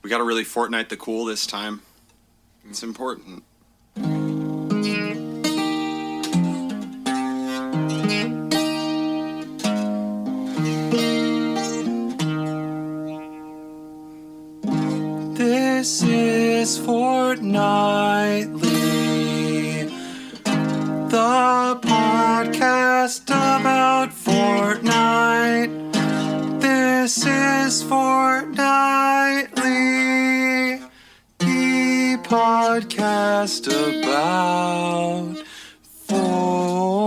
We got to really Fortnite the cool this time. It's important. This is Fortnitely, the podcast about Fortnite. This is Fortnitely, the podcast about Fortnite.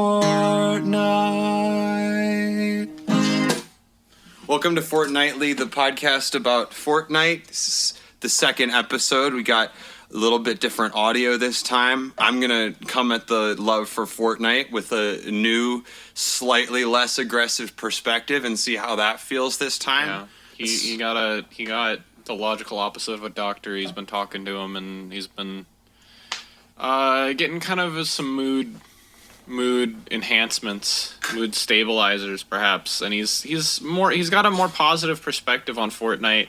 Welcome to Fortnitely, the podcast about Fortnite. This is the second episode. We got a little bit different audio this time. I'm going to come at the love for Fortnite with a new, slightly less aggressive perspective and see how that feels this time. Yeah. He got the logical opposite of a doctor. He's been talking to him, and he's been getting kind of some mood enhancements, mood stabilizers perhaps, and he's got a more positive perspective on Fortnite,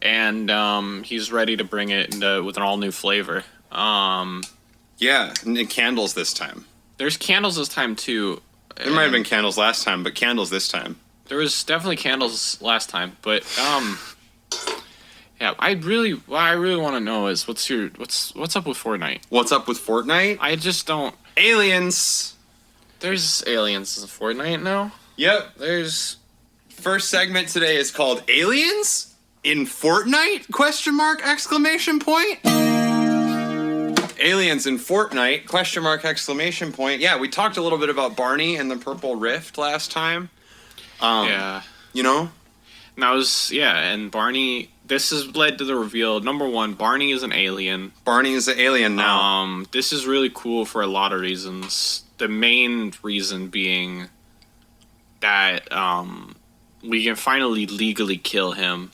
and he's ready to bring it with an all new flavor. Yeah, and candles this time. There's candles this time too. There might have been candles last time, but candles this time. There was definitely candles last time, but yeah, what I really want to know is what's up with Fortnite? What's up with Fortnite? I just don't. Aliens. There's aliens in Fortnite now. Yep. There's first segment today is called Aliens in Fortnite? Question mark, exclamation point. Aliens in Fortnite? Question mark, exclamation point. Yeah, we talked a little bit about Barney and the Purple Rift last time. Yeah. You know? And Barney, this has led to the reveal. Number one, Barney is an alien. Barney is an alien now. This is really cool for a lot of reasons. The main reason being that we can finally legally kill him.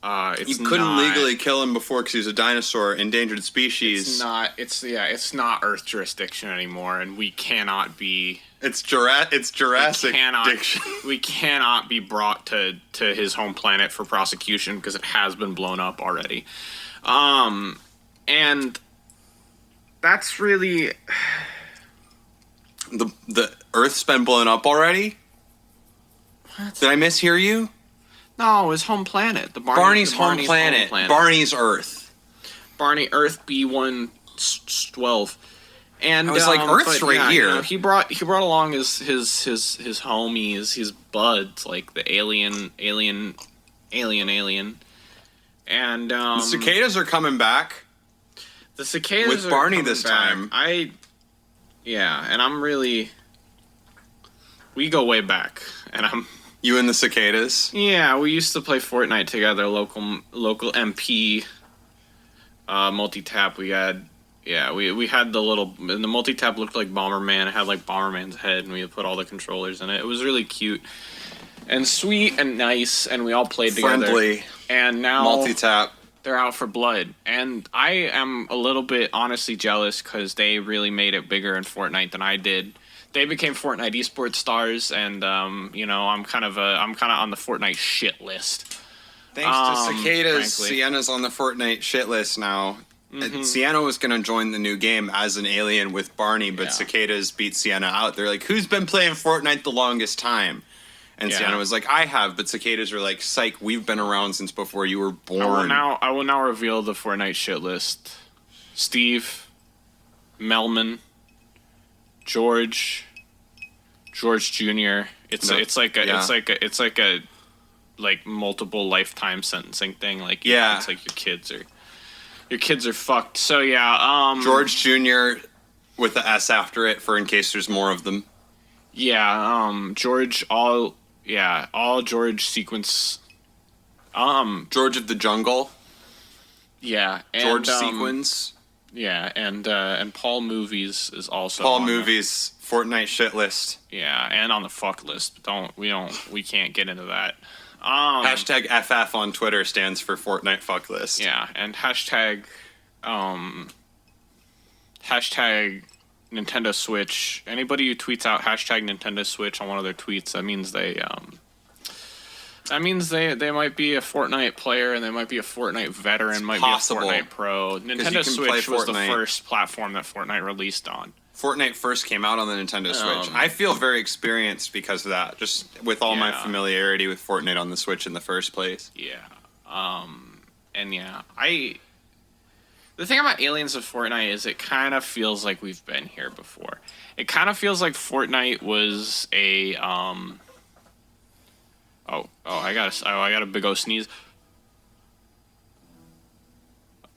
You couldn't legally kill him before because he was a dinosaur, endangered species. It's not Earth jurisdiction anymore, and we cannot be. It's Jurassic diction. We cannot be brought to his home planet for prosecution because it has been blown up already. And that's really the Earth's been blown up already? What? Did I mishear you? No, his home planet. Barney's home planet. Barney's Earth. Barney Earth B112. And I was like, Earth's right here. You know, he brought along his homies, his buds, like the alien. And the cicadas are coming back. The cicadas with Barney this time. And I'm really. We go way back, and I'm. You and the cicadas? Yeah, we used to play Fortnite together, local MP, multi-tap. We had the multi-tap looked like Bomberman. It had like Bomberman's head, and we had put all the controllers in it. It was really cute and sweet and nice, and we all played together. Friendly. And now multi-tap. They're out for blood, and I am a little bit honestly jealous because they really made it bigger in Fortnite than I did. They became Fortnite esports stars, and I'm kind of on the Fortnite shit list. Thanks to cicadas, frankly. Sienna's on the Fortnite shit list now. Mm-hmm. Sienna was going to join the new game as an alien with Barney, but cicadas beat Sienna out. They're like, who's been playing Fortnite the longest time? And Sienna was like, I have, but cicadas are like, psych, we've been around since before you were born. I will now reveal the Fortnite shit list. Steve, Melman, George Jr. It's like a multiple lifetime sentencing thing. Like it's like your kids are fucked. So George Jr. with the S after it for in case there's more of them. Yeah, all George sequence. George of the Jungle. Yeah, and, George sequence. Yeah, and Paul Movies is also Paul Movies Fortnite shit list. Yeah, and on the fuck list. We can't get into that. Hashtag FF on Twitter stands for Fortnite fuck list. Yeah, and hashtag Nintendo Switch. Anybody who tweets out hashtag Nintendo Switch on one of their tweets, that means they That means they might be a Fortnite player and they might be a Fortnite veteran, it's might possible. be a Fortnite pro. Nintendo Switch was the first platform that Fortnite released on. Fortnite first came out on the Nintendo Switch. I feel very experienced because of that, just with all my familiarity with Fortnite on the Switch in the first place. Yeah. The thing about Aliens of Fortnite is it kind of feels like we've been here before. It kind of feels like Fortnite was a I got a big O sneeze.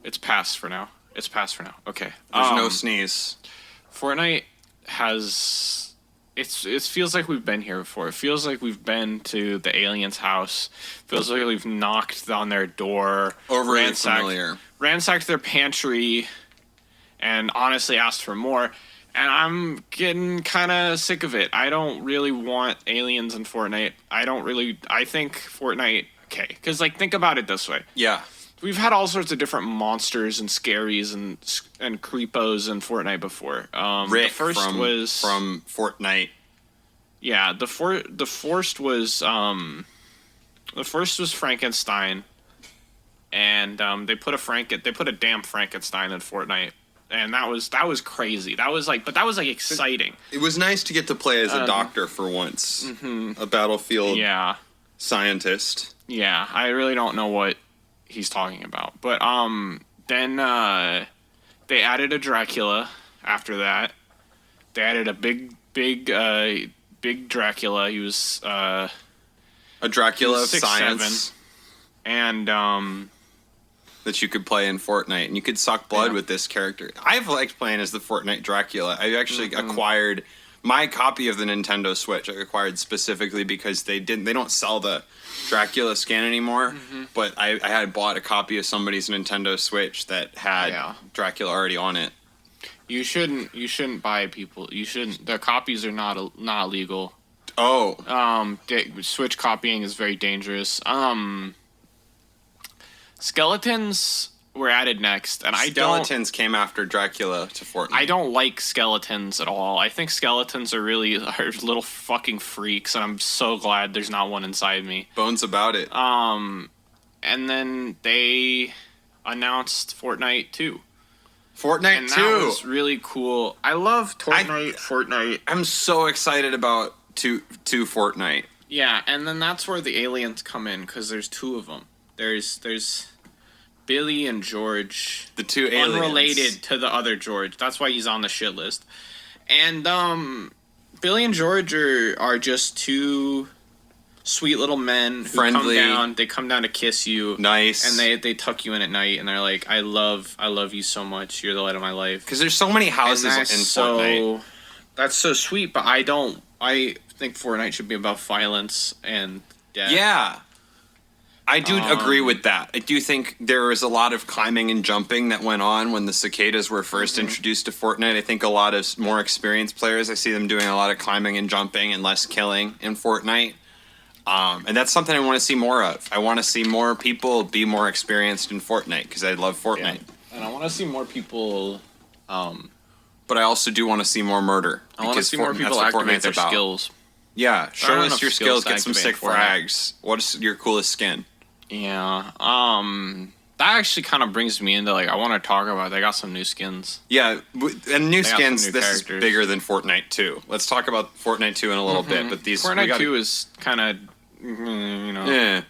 It's passed for now. Okay. There's no sneeze. Fortnite has it feels like we've been here before. It feels like we've been to the aliens' house. Feels like we've knocked on their door, ransacked their pantry, and honestly asked for more. And I'm getting kind of sick of it. I don't really want aliens in Fortnite. I think Fortnite, okay, because like think about it this way. Yeah. We've had all sorts of different monsters and scaries and creepos in Fortnite before. Rick the first was from Fortnite. Yeah, the first was Frankenstein, and they put a damn Frankenstein in Fortnite, and that was crazy. That was like exciting. It was nice to get to play as a doctor for once, a battlefield scientist. Yeah, I really don't know what he's talking about, but then they added a Dracula after that. They added a big Dracula. He was a Dracula of science, 6'7", and that you could play in Fortnite, and you could suck blood with this character. I've liked playing as the Fortnite Dracula. I actually acquired my copy of the Nintendo Switch. I acquired specifically because they don't sell the Dracula skin anymore, but I had bought a copy of somebody's Nintendo Switch that had Dracula already on it. You shouldn't buy people. You shouldn't. The copies are not legal. Oh. Switch copying is very dangerous. Skeletons were added next, and Skeletons came after Dracula to Fortnite. I don't like skeletons at all. I think skeletons are little fucking freaks, and I'm so glad there's not one inside me. Bones about it. And then they announced Fortnite 2. Fortnite 2. That was really cool. I love Fortnite. I'm so excited about 2 Fortnite. Yeah, and then that's where the aliens come in, because there's two of them. There's Billy and George, the two aliens, unrelated to the other George. That's why he's on the shit list. And Billy and George are just two sweet little men who friendly. They come down to kiss you. Nice. And they tuck you in at night, and they're like, I love you so much. You're the light of my life. Because there's so many houses in Fortnite. That's so sweet, but I think Fortnite should be about violence and death. Yeah. I do agree with that. I do think there was a lot of climbing and jumping that went on when the cicadas were first introduced to Fortnite. I think a lot of more experienced players, I see them doing a lot of climbing and jumping and less killing in Fortnite. And that's something I want to see more of. I want to see more people be more experienced in Fortnite because I love Fortnite. Yeah. And I want to see more people... but I also do want to see more murder. I want to see more people activate their skills. Yeah, show us your skills, get some sick frags. What is your coolest skin? Yeah, that actually kind of brings me into, like, I want to talk about, they got some new skins. Yeah, and new skins, this is bigger than Fortnite 2. Let's talk about Fortnite 2 in a little bit, but these... Fortnite 2 is kind of, Yeah.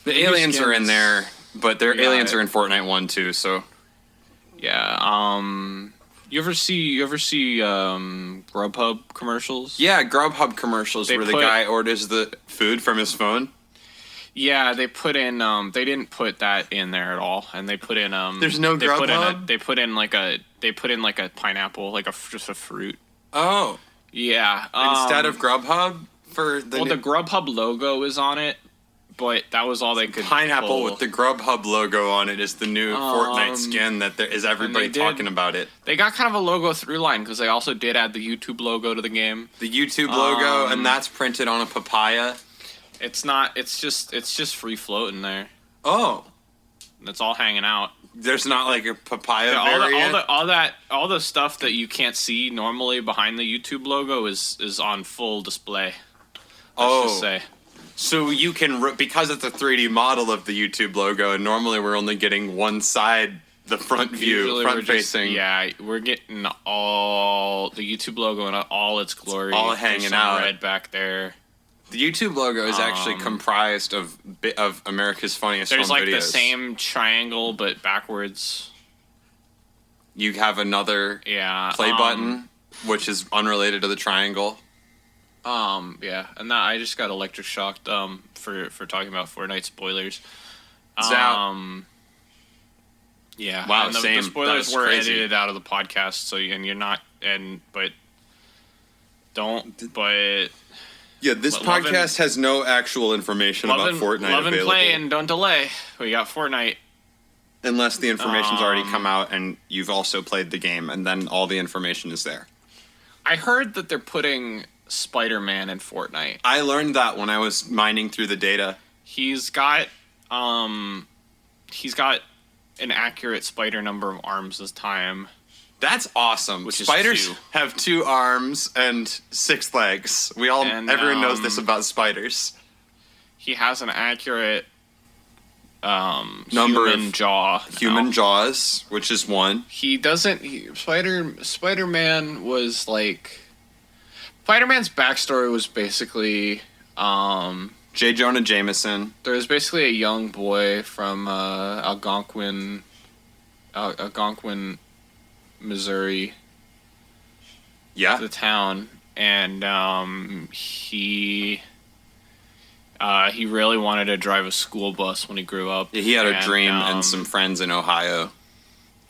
The aliens are in there, but their aliens are in Fortnite 1 too, so... Yeah, You ever see Grubhub commercials? Yeah, Grubhub commercials where the guy orders the food from his phone. Yeah, they put in they didn't put that in there at all, and they put in There's no Grubhub? They put in like a pineapple, like just a fruit. Oh. Yeah. Instead of Grubhub for the the Grubhub logo is on it, but that was all they could pineapple pull. with the Grubhub logo on it is the new Fortnite skin that there is everybody talking about it. They got kind of a logo through line because they also did add the YouTube logo to the game. The YouTube logo, and that's printed on a papaya. It's not. It's just free floating there. Oh, it's all hanging out. There's not like a papaya variant. All the stuff that you can't see normally behind the YouTube logo is on full display. Let's just say. So you can, because it's a 3D model of the YouTube logo, and normally we're only getting one side, the front view, Usually front facing. We're getting all the YouTube logo in all its glory. All hanging There's some out. red back there. The YouTube logo is actually comprised of America's Funniest Home Videos. There's like the same triangle, but backwards. You have another play button, which is unrelated to the triangle. Yeah, and that I just got electric shocked for talking about Fortnite spoilers. Yeah. Wow, and same. The spoilers were crazy. edited out of the podcast, so you're not but yeah, this podcast has no actual information about Fortnite love available. And play and don't delay. We got Fortnite. Unless the information's already come out and you've also played the game, and then all the information is there. I heard that they're putting Spider-Man in Fortnite. I learned that when I was mining through the data. He's got an accurate spider number of arms this time. That's awesome. Which is Spiders 2. have 2 arms and 6 legs. Everyone knows this about spiders. He has an accurate number human of jaw. Human jaws, which is 1. He doesn't. Spider-Man was like. Spider-Man's backstory was basically. J. Jonah Jameson. There was basically a young boy from Algonquin, Missouri. Yeah. The town, and he really wanted to drive a school bus when he grew up. Yeah, he had a dream and some friends in Ohio.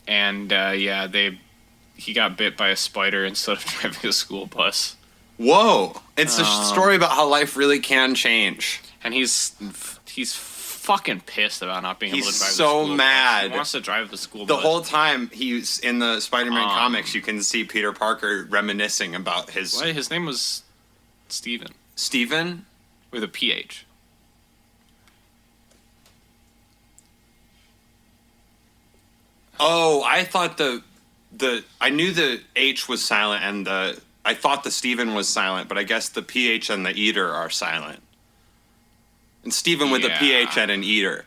And he got bit by a spider instead of driving a school bus. Whoa! It's a story about how life really can change. And he's fucking pissed about not being able to drive the so school mad. bus. He wants to drive the school The bus. whole time he's in the Spider-Man comics, you can see Peter Parker reminiscing about his... What? His name was Steven. Steven? With a PH. Oh, I thought I knew the H was silent and I thought the Steven was silent, but I guess the PH and the eater are silent. And Steven with a PH and an eater.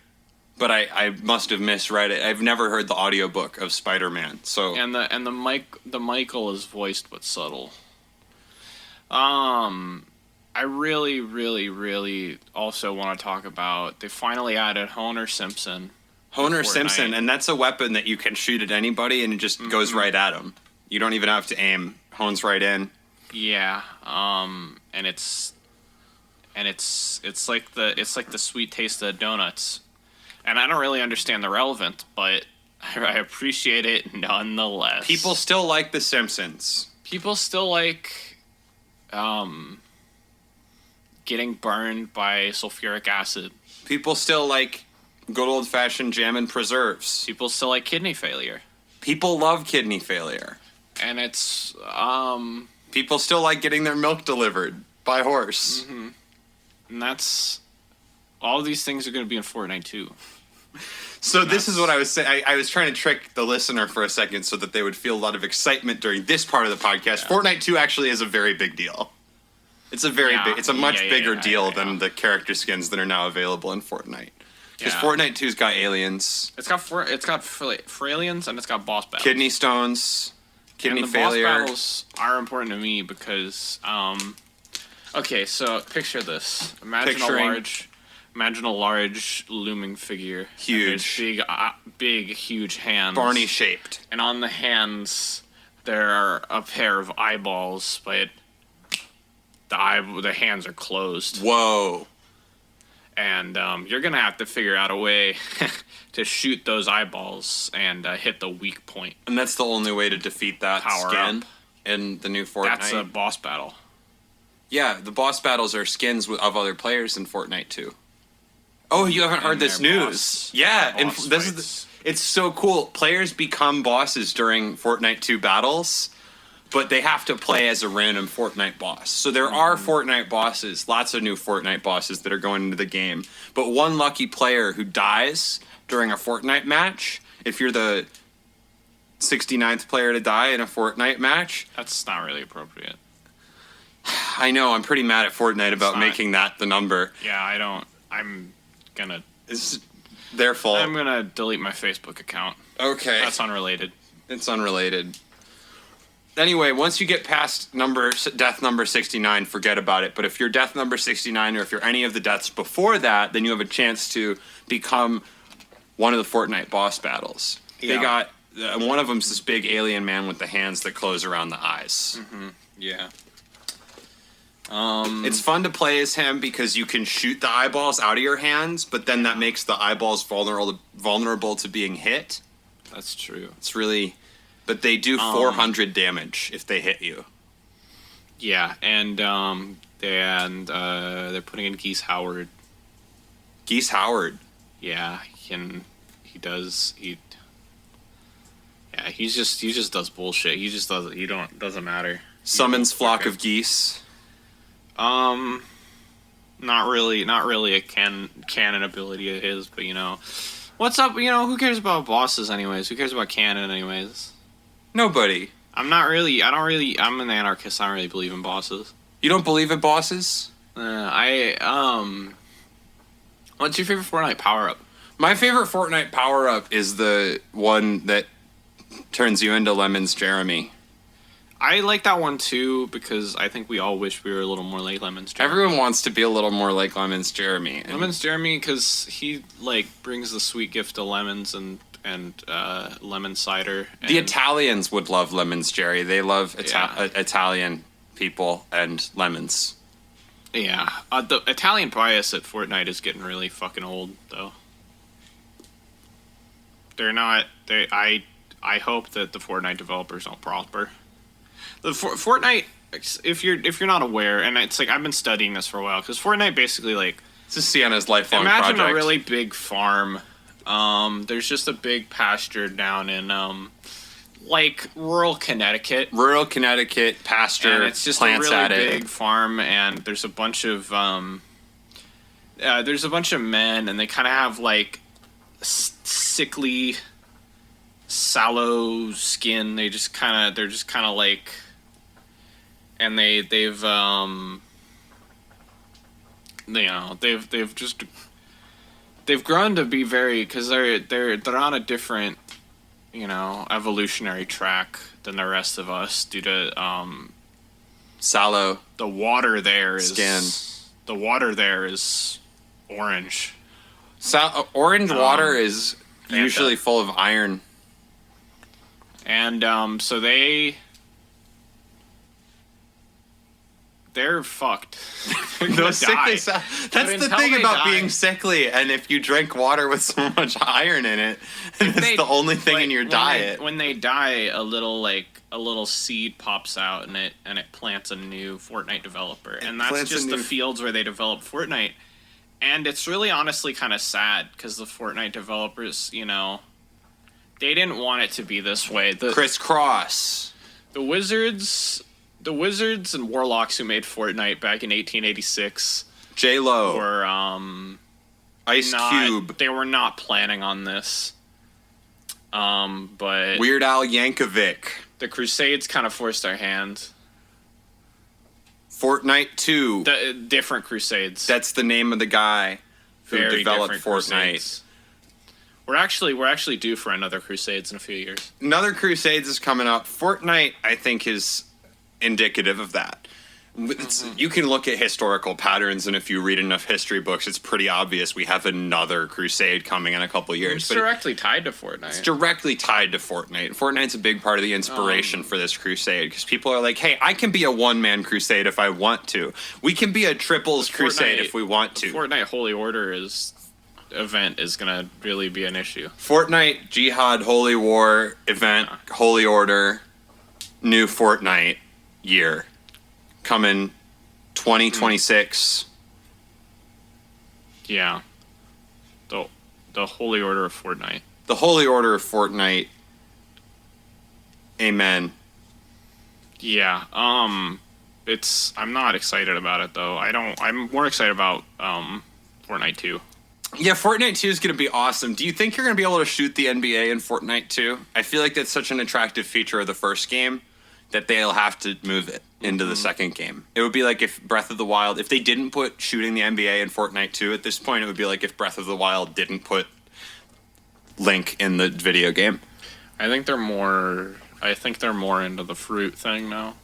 But I must have misread it. I've never heard the audiobook of Spider-Man. So And the Michael is voiced but subtle. I really, really, really also want to talk about they finally added Honer Simpson. Honer Simpson, and that's a weapon that you can shoot at anybody and it just goes right at them. You don't even have to aim. Hones right in. Yeah. And it's like the sweet taste of donuts. And I don't really understand the relevance, but I appreciate it nonetheless. People still like The Simpsons. People still like getting burned by sulfuric acid. People still like good old-fashioned jam and preserves. People still like kidney failure. People love kidney failure. And it's people still like getting their milk delivered by horse. Mm-hmm. And that's all these things are going to be in Fortnite too. So this is what I was saying. I was trying to trick the listener for a second so that they would feel a lot of excitement during this part of the podcast. Yeah. Fortnite 2 actually is a very big deal. It's a it's a much bigger deal than the character skins that are now available in Fortnite. Because Fortnite 2's got aliens. It's got aliens and it's got boss battles. Kidney stones. Kidney failure. Boss battles are important to me because okay, so picture this. Imagine a large looming figure. Huge. Big, huge hands. Barney shaped. And on the hands there are a pair of eyeballs, but the hands are closed. Whoa. And you're going to have to figure out a way to shoot those eyeballs and hit the weak point. And that's the only way to defeat that skin in the new Fortnite. That's a boss battle. Yeah, the boss battles are skins of other players in Fortnite too. Oh, you haven't heard this news? Yeah, and it's so cool. Players become bosses during Fortnite 2 battles, but they have to play as a random Fortnite boss. So there are Fortnite bosses, lots of new Fortnite bosses that are going into the game. But one lucky player who dies during a Fortnite match, if you're the 69th player to die in a Fortnite match... That's not really appropriate. I know. I'm pretty mad at Fortnite about making that the number. Yeah, I don't. I'm gonna. It's their fault. I'm gonna delete my Facebook account. Okay. That's unrelated. It's unrelated. Anyway, once you get past death number 69, forget about it. But if you're death number 69, or if you're any of the deaths before that, then you have a chance to become one of the Fortnite boss battles. Yeah. They got one of them's this big alien man with the hands that close around the eyes. Mm-hmm. Yeah. It's fun to play as him because you can shoot the eyeballs out of your hands, but then that makes the eyeballs vulnerable to being hit. That's true. It's really... But they do 400 damage if they hit you. Yeah, and they're putting in Geese Howard. Geese Howard. Yeah, he just does bullshit. He just doesn't matter. Summons flock of geese. Not really a canon ability of his, but what's up? Who cares about bosses anyways? Who cares about canon anyways? Nobody. I'm an anarchist. I don't really believe in bosses. You don't believe in bosses? What's your favorite Fortnite power-up? My favorite Fortnite power-up is the one that turns you into Lemons Jeremy. I like that one too because I think we all wish we were a little more like Lemons Jeremy. Everyone wants to be a little more like Lemons Jeremy. Lemons Jeremy because he brings the sweet gift of lemons and lemon cider. The Italians would love Lemons Jerry. They love Italian people and lemons. Yeah. The Italian bias at Fortnite is getting really fucking old, though. I hope that the Fortnite developers don't prosper. The Fortnite, if you're not aware, and it's I've been studying this for a while, because Fortnite basically this is Sienna's lifelong project. Imagine a really big farm. There's just a big pasture down in rural Connecticut. Rural Connecticut pasture. And it's just a really big farm, and there's a bunch of men, and they kind of have sickly, sallow skin. They're just kind of and they've grown to be very, because they're on a different evolutionary track than the rest of us due to sallow. The water there is skin. The water there is orange. Orange water is usually full of iron. And so they're fucked. Those sickly that's the thing about being sickly, and if you drink water with so much iron in it, it's the only thing in your diet. When they die, a little seed pops out and it plants a new Fortnite developer. And that's just the fields where they develop Fortnite. And it's really honestly kind of sad because the Fortnite developers, they didn't want it to be this way. Crisscross. The Wizards and Warlocks who made Fortnite back in 1886 J-Lo were Ice Cube. They were not planning on this. But Weird Al Yankovic. The Crusades kind of forced their hand. Fortnite 2. The different Crusades. That's the name of the guy who developed Fortnite. Crusades. We're actually due for another Crusades in a few years. Another Crusades is coming up. Fortnite, I think, is indicative of that. You can look at historical patterns, and if you read enough history books, it's pretty obvious we have another crusade coming in a couple years. It's directly tied to Fortnite. It's directly tied to Fortnite. Fortnite's a big part of the inspiration for this crusade, because people are like, hey, I can be a one-man crusade if I want to. We can be a triples crusade if we want to. The Fortnite Holy Order event is going to really be an issue. Fortnite Jihad Holy War event, Holy Order, new Fortnite year. Coming 2026. Yeah. The Holy Order of Fortnite. The Holy Order of Fortnite. Amen. Yeah. I'm not excited about it though. I'm more excited about Fortnite 2. Yeah, Fortnite 2 is going to be awesome. Do you think you're going to be able to shoot the NBA in Fortnite 2? I feel like that's such an attractive feature of the first game. that they'll have to move it into the second game. It would be like if Breath of the Wild, if they didn't put shooting the NBA in Fortnite 2 at this point, it would be like if Breath of the Wild didn't put Link in the video game. I think they're more into the fruit thing now.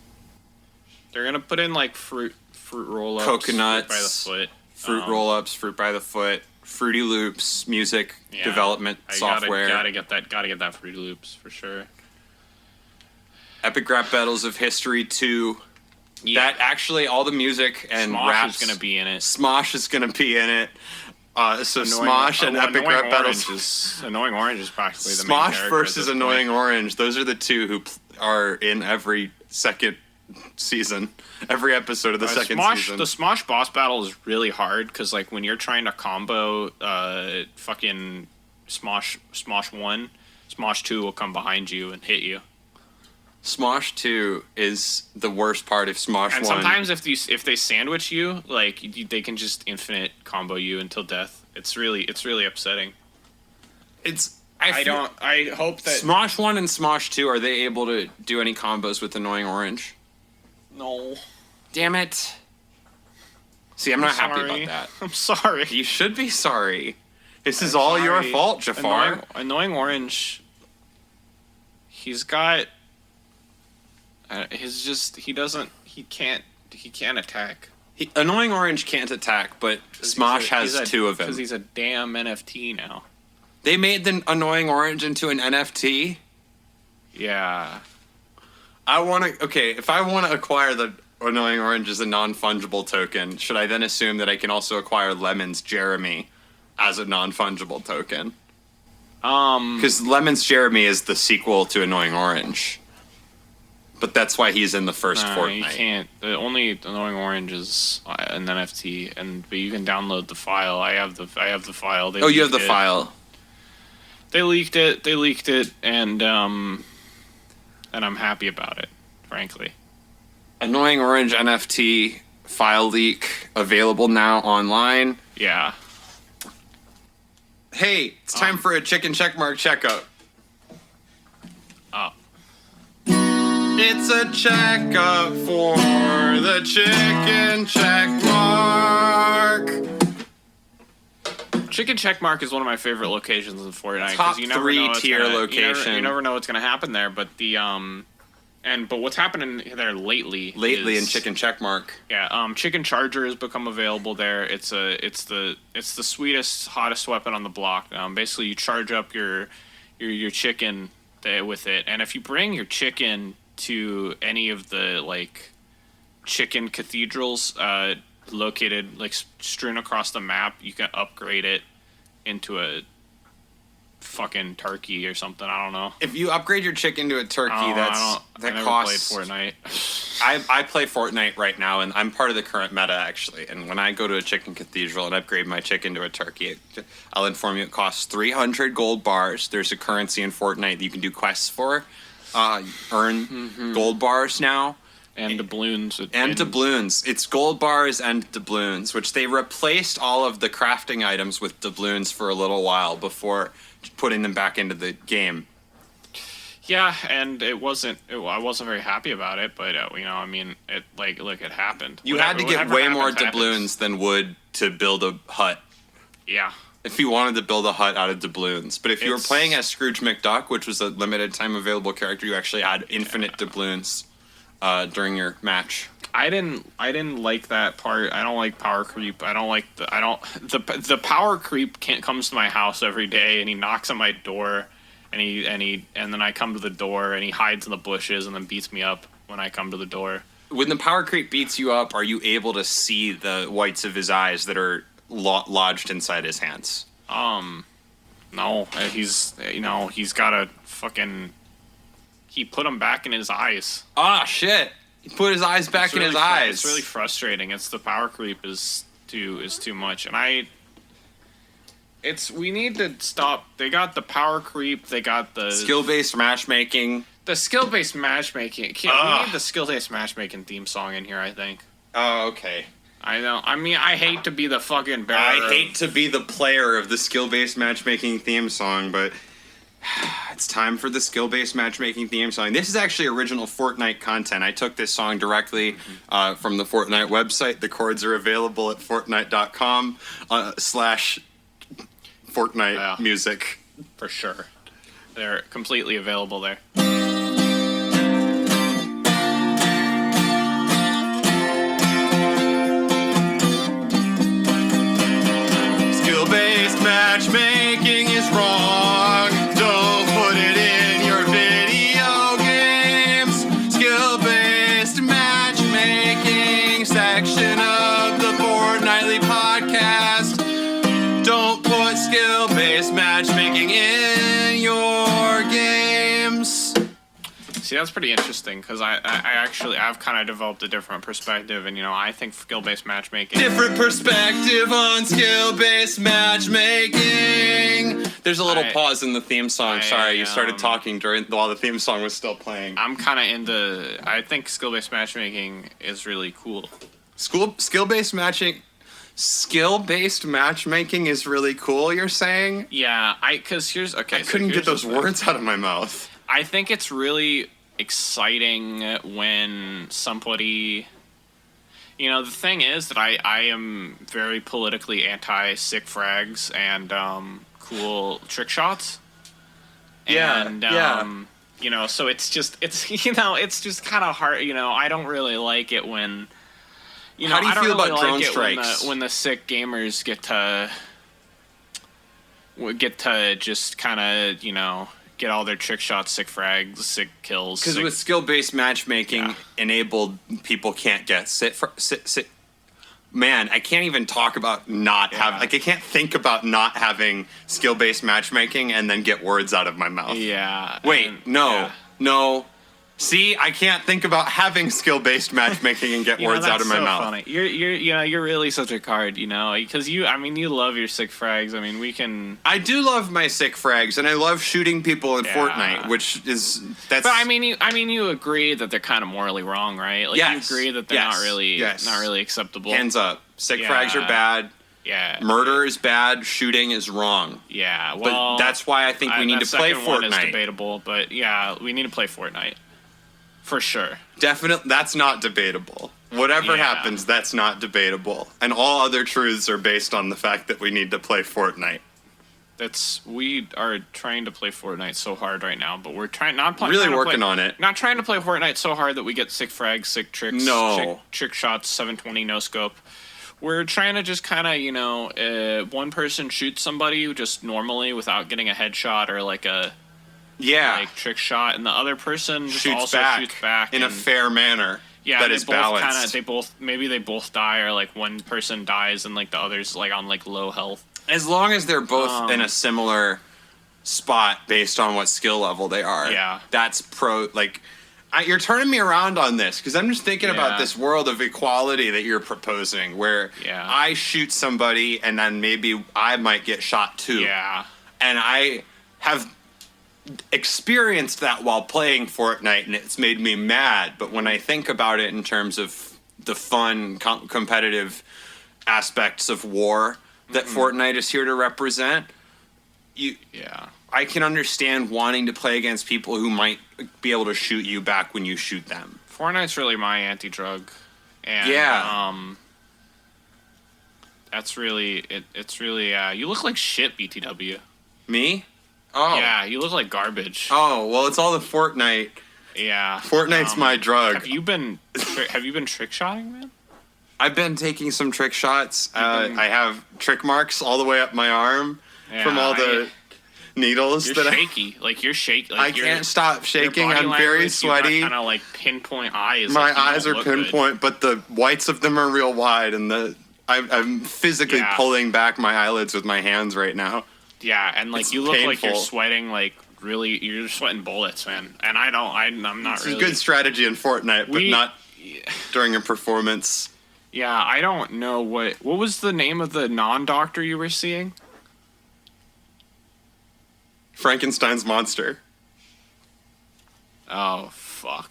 They're gonna put in like fruit roll-ups, coconuts, fruit by the foot, fruit roll-ups, fruit by the foot, Fruity Loops, music development software. Gotta get that Fruity Loops for sure. Epic Rap Battles of History 2. Yeah. That actually, all the music and Smosh raps is gonna be in it. Smosh is gonna be in it. So Smosh and Epic Rap Battles. Annoying Orange is practically the main character. Smosh versus Annoying Orange. Those are the two who are in every second season, every episode of the second season. The Smosh boss battle is really hard because like when you're trying to combo fucking Smosh 1, Smosh 2 will come behind you and hit you. Smosh 2 is the worst part of Smosh 1. And sometimes if they sandwich you, like they can just infinite combo you until death. It's really upsetting. I hope that Smosh 1 and Smosh 2, are they able to do any combos with Annoying Orange? No. Damn it. See, I'm not happy about that. I'm sorry. You should be sorry. This is all your fault, Jafar. Annoying Orange. He's got. He can't attack. Annoying Orange can't attack, but Smosh has two of him. Because he's a damn NFT now. They made the Annoying Orange into an NFT? Yeah. If I want to acquire the Annoying Orange as a non-fungible token, should I then assume that I can also acquire Lemon's Jeremy as a non-fungible token? Because Lemon's Jeremy is the sequel to Annoying Orange. But that's why he's in the first Fortnite. You can't. The only Annoying Orange is an NFT, but you can download the file. I have the file. You have the file. They leaked it, and I'm happy about it, frankly. Annoying Orange NFT file leak available now online. Yeah. Hey, it's time for a Chicken Checkmark Check-Up. Oh. It's a checkup for the Chicken Checkmark. Chicken Checkmark is one of my favorite locations in Fortnite. Top three-tier location. You never know what's going to happen there, but but what's happening there lately in Chicken Checkmark. Yeah, Chicken Charger has become available there. It's the sweetest, hottest weapon on the block. Basically, you charge up your chicken with it, and if you bring your chicken to any of the like chicken cathedrals located like strewn across the map, you can upgrade it into a fucking turkey or something. I don't know. If you upgrade your chicken to a turkey, that costs. Played Fortnite. I play Fortnite right now, and I'm part of the current meta actually. And when I go to a chicken cathedral and upgrade my chicken to a turkey, I'll inform you it costs 300 gold bars. There's a currency in Fortnite that you can do quests for. Earn gold bars now. And doubloons. Doubloons. It's gold bars and doubloons, which they replaced all of the crafting items with doubloons for a little while before putting them back into the game. Yeah, and I wasn't very happy about it, but it happened. You had to get way more doubloons than wood to build a hut. Yeah. If you wanted to build a hut out of doubloons. But if you were playing as Scrooge McDuck, which was a limited time available character, you actually had infinite doubloons during your match. I didn't like that part. I don't like power creep. The power creep comes to my house every day and he knocks on my door and then I come to the door and he hides in the bushes and then beats me up when I come to the door. When the power creep beats you up, are you able to see the whites of his eyes that are lodged inside his hands? No. He's got a fucking. He put them back in his eyes. Ah, shit! He put his eyes back in his eyes. It's really frustrating. It's the power creep is too much, and we need to stop. They got the power creep. They got the skill-based matchmaking. The skill-based matchmaking. We need the skill-based matchmaking theme song in here, I think. Oh, okay. I know. I mean, I hate to be the fucking bearer. I hate to be the player of the skill-based matchmaking theme song, but It's time for the skill-based matchmaking theme song. This is actually original Fortnite content. I took this song directly from the Fortnite website. The chords are available at fortnite.com /Fortnite music. For sure. They're completely available there. Skill-based matchmaking is wrong. Don't put it in your video games. Skill-based matchmaking section of the Fortnitely podcast. Don't put skill-based matchmaking in your games. See, that's pretty interesting because I've kind of developed a different perspective, and I think skill-based matchmaking. Different perspective on skill-based matchmaking. There's a little pause in the theme song. Sorry, you started talking while the theme song was still playing. I'm kind of into. I think skill-based matchmaking is really cool. Skill-based matchmaking is really cool. You're saying? Yeah, because here's okay. I couldn't get those words out of my mouth. I think it's really exciting when somebody, the thing is that I am very politically anti-sick frags and cool trick shots. And, so it's just kind of hard, I don't really like it when, how do you feel about drone strikes? When the sick gamers get to just kind of, get all their trick shots, sick frags, sick kills. Because with skill-based matchmaking enabled, people can't get sick. Man, I can't even talk about I can't think about not having skill-based matchmaking and then get words out of my mouth. Yeah. Wait, no. See, I can't think about having skill-based matchmaking and get words out of my mouth. Funny. You're really such a card, because you love your sick frags. I do love my sick frags, and I love shooting people in Fortnite, that's. But you agree that they're kind of morally wrong, right? Like, yes. You agree that they're not really acceptable. Hands up. Sick frags are bad. Yeah. Murder is bad. Shooting is wrong. Yeah. Well, but that's why I think we need to play Fortnite. That second one is debatable, but yeah, we need to play Fortnite. For sure. Definitely, that's not debatable. Whatever happens, that's not debatable. And all other truths are based on the fact that we need to play Fortnite. We are trying to play Fortnite so hard right now, but we're working on it. Not trying to play Fortnite so hard that we get sick frags, sick tricks, trick shots, 720 no scope. We're trying to just kind of, one person shoots somebody just normally without getting a headshot or like a trick shot, and the other person just shoots back in a fair manner. Yeah, that is balanced. They both die, or like one person dies and like the other's like on like low health. As long as they're both in a similar spot based on what skill level they are. Yeah, that's you're turning me around on this because I'm just thinking about this world of equality that you're proposing, where I shoot somebody and then maybe I might get shot too. Yeah, and I have experienced that while playing Fortnite, and it's made me mad. But when I think about it in terms of the fun, competitive aspects of war that Fortnite is here to represent, I can understand wanting to play against people who might be able to shoot you back when you shoot them. Fortnite's really my anti-drug, and that's really it's really you look like shit, BTW. Me? Oh. Yeah, you look like garbage. Oh, well, it's all the Fortnite. Yeah. Fortnite's my drug. Have you been trick shotting, man? I've been taking some trick shots. I have trick marks all the way up my arm from all the needles. You're shaky. You're shaky. I can't stop shaking. I'm very sweaty. Kind of like pinpoint eyes. My eyes are pinpoint, but the whites of them are real wide, and I'm physically pulling back my eyelids with my hands right now. Yeah, and you look like you're sweating you're sweating bullets, man. And I'm not it's really. It's a good strategy in Fortnite, but not during a performance. Yeah, I don't know what was the name of the non-doctor you were seeing? Frankenstein's monster. Oh, fuck.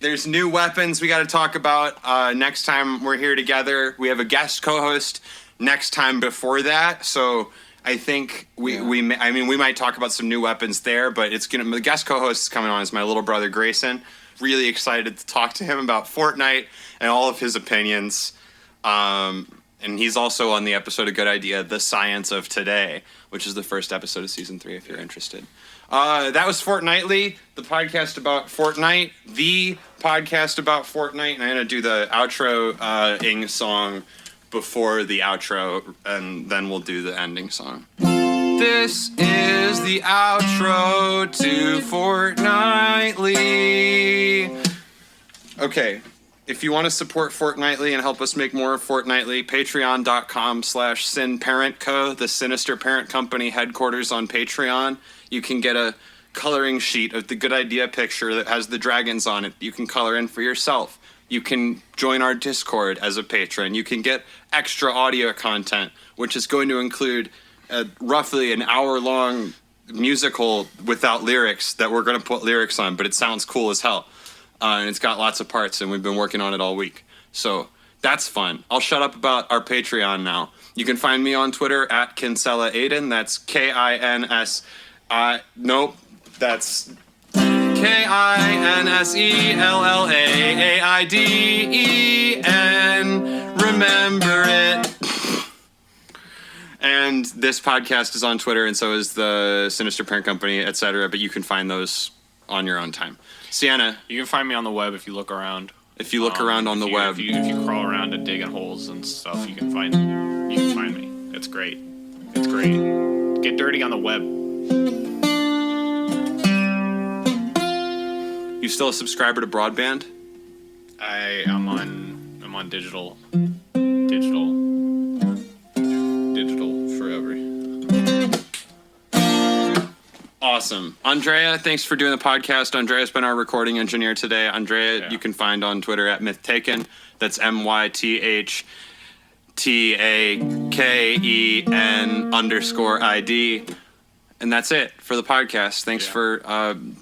There's new weapons we got to talk about next time we're here together. We have a guest co-host next time before that, so I think we might talk about some new weapons there, but the guest co-host is coming on is my little brother Grayson. Really excited to talk to him about Fortnite and all of his opinions. And he's also on the episode of Good Idea, The Science of Today, which is the first episode of season 3 if you're interested. That was Fortnitely, the podcast about Fortnite, and I'm going to do the outro song before the outro, and then we'll do the ending song. This is the outro to Fortnitely. Okay, if you want to support Fortnitely and help us make more of Fortnitely, patreon.com/SinParentCo, the Sinister parent company headquarters on Patreon. You can get a coloring sheet of the Good Idea picture that has the dragons on it. You can color in for yourself. You can join our Discord as a patron. You can get extra audio content, which is going to include roughly an hour-long musical without lyrics that we're going to put lyrics on, but it sounds cool as hell. And it's got lots of parts, and we've been working on it all week. So that's fun. I'll shut up about our Patreon now. You can find me on Twitter at Kinsella Aiden. That's Nope. That's KINSELLAAIDEN. Remember it. And this podcast is on Twitter, and so is the Sinister Parent Company, etc. But you can find those on your own time. Sienna, you can find me on the web if you look around. If you look around on the web, if you crawl around and dig in holes and stuff, you can find me. It's great. It's great. Get dirty on the web. You still a subscriber to broadband? I'm on digital forever. Awesome. Andrea, thanks for doing the podcast. Andrea's been our recording engineer today. Andrea, You can find on Twitter at MythTaken. That's MythTaken_ID. And that's it for the podcast. Thanks for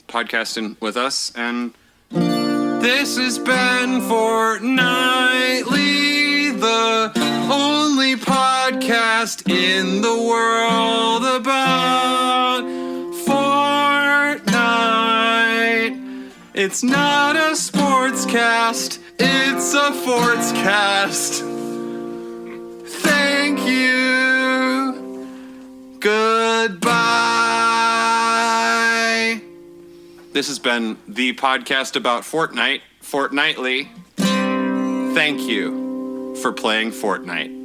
podcasting with us. And this has been Fortnitely, the only podcast in the world about Fortnite. It's not a sportscast, it's a Fortscast. Thank you. Goodbye. This has been the podcast about Fortnite, Fortnitely. Thank you for playing Fortnite.